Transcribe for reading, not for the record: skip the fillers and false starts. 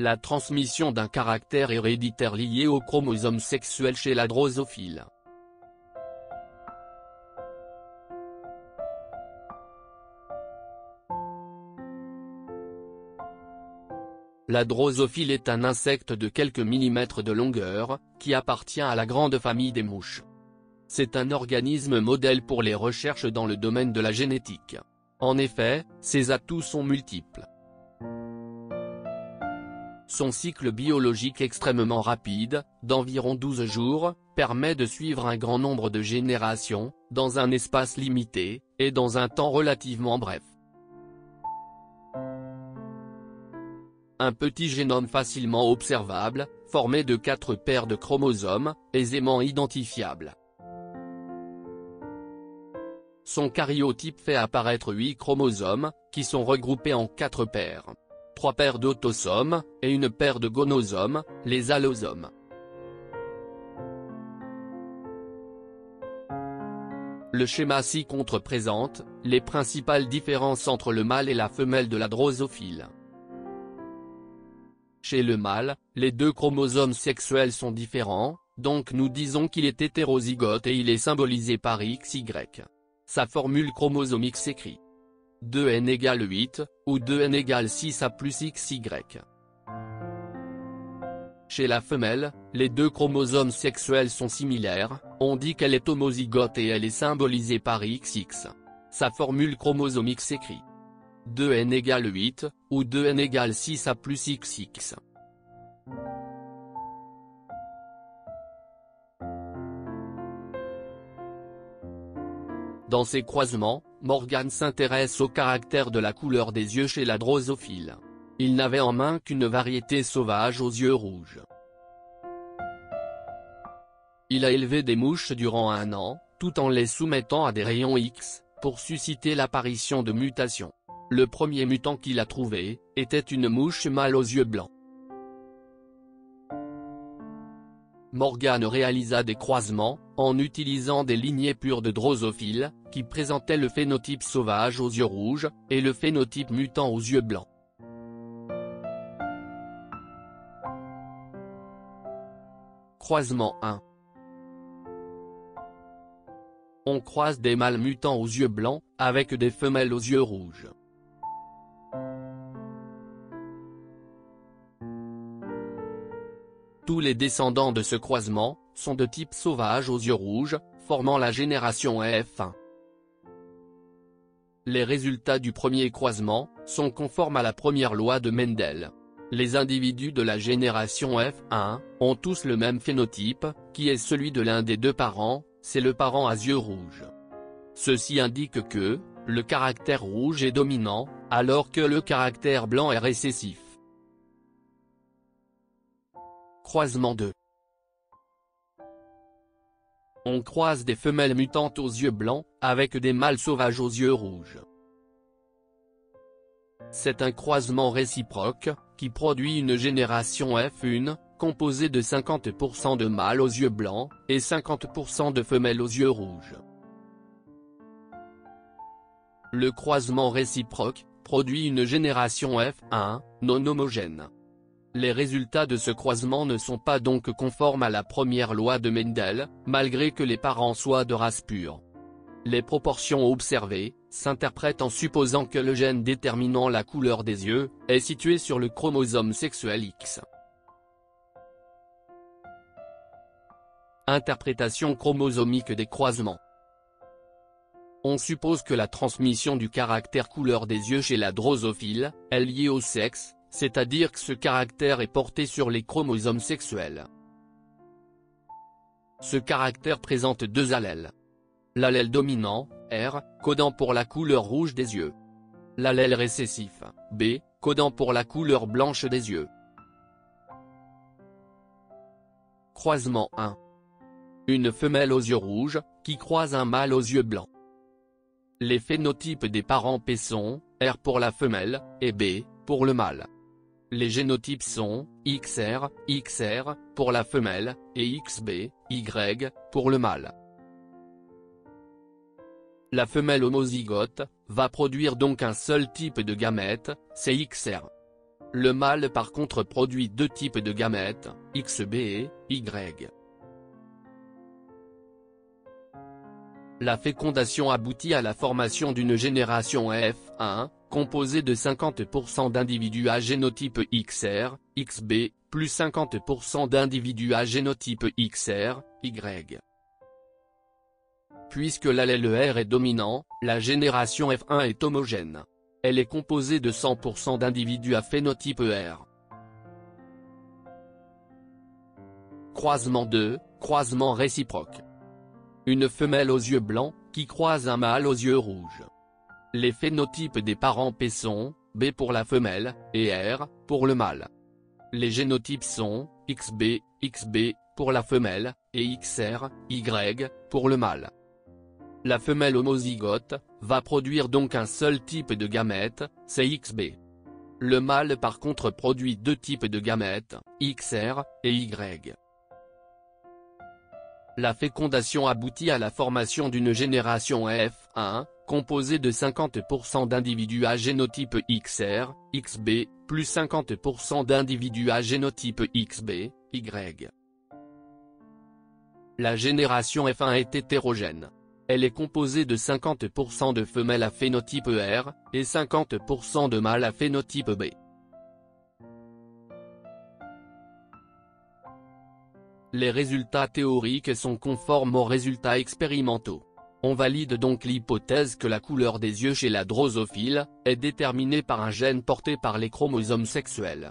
La transmission d'un caractère héréditaire lié au chromosome sexuel chez la drosophile. La drosophile est un insecte de quelques millimètres de longueur, qui appartient à la grande famille des mouches. C'est un organisme modèle pour les recherches dans le domaine de la génétique. En effet, ses atouts sont multiples. Son cycle biologique extrêmement rapide, d'environ 12 jours, permet de suivre un grand nombre de générations, dans un espace limité, et dans un temps relativement bref. Un petit génome facilement observable, formé de 4 paires de chromosomes, aisément identifiables. Son karyotype fait apparaître 8 chromosomes, qui sont regroupés en 4 paires. 3 paires d'autosomes, et une paire de gonosomes, les allosomes. Le schéma ci-contre présente les principales différences entre le mâle et la femelle de la drosophile. Chez le mâle, les 2 chromosomes sexuels sont différents, donc nous disons qu'il est hétérozygote et il est symbolisé par XY. Sa formule chromosomique s'écrit 2n égale 8, ou 2n égale 6 A plus XY. Chez la femelle, les 2 chromosomes sexuels sont similaires, on dit qu'elle est homozygote et elle est symbolisée par XX. Sa formule chromosomique s'écrit 2n égale 8, ou 2n égale 6 A plus XX. Dans ces croisements, Morgan s'intéresse au caractère de la couleur des yeux chez la drosophile. Il n'avait en main qu'une variété sauvage aux yeux rouges. Il a élevé des mouches durant 1 an, tout en les soumettant à des rayons X, pour susciter l'apparition de mutations. Le premier mutant qu'il a trouvé, était une mouche mâle aux yeux blancs. Morgan réalisa des croisements, en utilisant des lignées pures de drosophiles, qui présentaient le phénotype sauvage aux yeux rouges, et le phénotype mutant aux yeux blancs. Croisement 1. On croise des mâles mutants aux yeux blancs, avec des femelles aux yeux rouges. Tous les descendants de ce croisement, sont de type sauvage aux yeux rouges, formant la génération F1. Les résultats du premier croisement, sont conformes à la première loi de Mendel. Les individus de la génération F1, ont tous le même phénotype, qui est celui de l'un des 2 parents, c'est le parent à yeux rouges. Ceci indique que, le caractère rouge est dominant, alors que le caractère blanc est récessif. Croisement 2. On croise des femelles mutantes aux yeux blancs, avec des mâles sauvages aux yeux rouges. C'est un croisement réciproque, qui produit une génération F1, composée de 50% de mâles aux yeux blancs, et 50% de femelles aux yeux rouges. Le croisement réciproque, produit une génération F1, non homogène. Les résultats de ce croisement ne sont pas donc conformes à la première loi de Mendel, malgré que les parents soient de race pure. Les proportions observées, s'interprètent en supposant que le gène déterminant la couleur des yeux, est situé sur le chromosome sexuel X. Interprétation chromosomique des croisements. On suppose que la transmission du caractère couleur des yeux chez la drosophile, est liée au sexe, c'est-à-dire que ce caractère est porté sur les chromosomes sexuels. Ce caractère présente 2 allèles. L'allèle dominant, R, codant pour la couleur rouge des yeux. L'allèle récessif, B, codant pour la couleur blanche des yeux. Croisement 1. Une femelle aux yeux rouges, qui croise un mâle aux yeux blancs. Les phénotypes des parents P sont, R pour la femelle, et B, pour le mâle. Les génotypes sont, XR, XR, pour la femelle, et XB, Y, pour le mâle. La femelle homozygote, va produire donc un seul type de gamète, c'est XR. Le mâle par contre produit deux types de gamètes, XB et Y. La fécondation aboutit à la formation d'une génération F1, composée de 50% d'individus à génotype XR, XB, plus 50% d'individus à génotype XR, Y. Puisque l'allèle R est dominant, la génération F1 est homogène. Elle est composée de 100% d'individus à phénotype R. Croisement 2, croisement réciproque. Une femelle aux yeux blancs, qui croise un mâle aux yeux rouges. Les phénotypes des parents P sont, B pour la femelle, et R, pour le mâle. Les génotypes sont, XB, XB, pour la femelle, et XR, Y, pour le mâle. La femelle homozygote, va produire donc un seul type de gamète, c'est XB. Le mâle par contre produit deux types de gamètes, XR, et Y. La fécondation aboutit à la formation d'une génération F1, composée de 50% d'individus à génotype XR, XB, plus 50% d'individus à génotype XB, Y. La génération F1 est hétérogène. Elle est composée de 50% de femelles à phénotype R, et 50% de mâles à phénotype B. Les résultats théoriques sont conformes aux résultats expérimentaux. On valide donc l'hypothèse que la couleur des yeux chez la drosophile est déterminée par un gène porté par les chromosomes sexuels.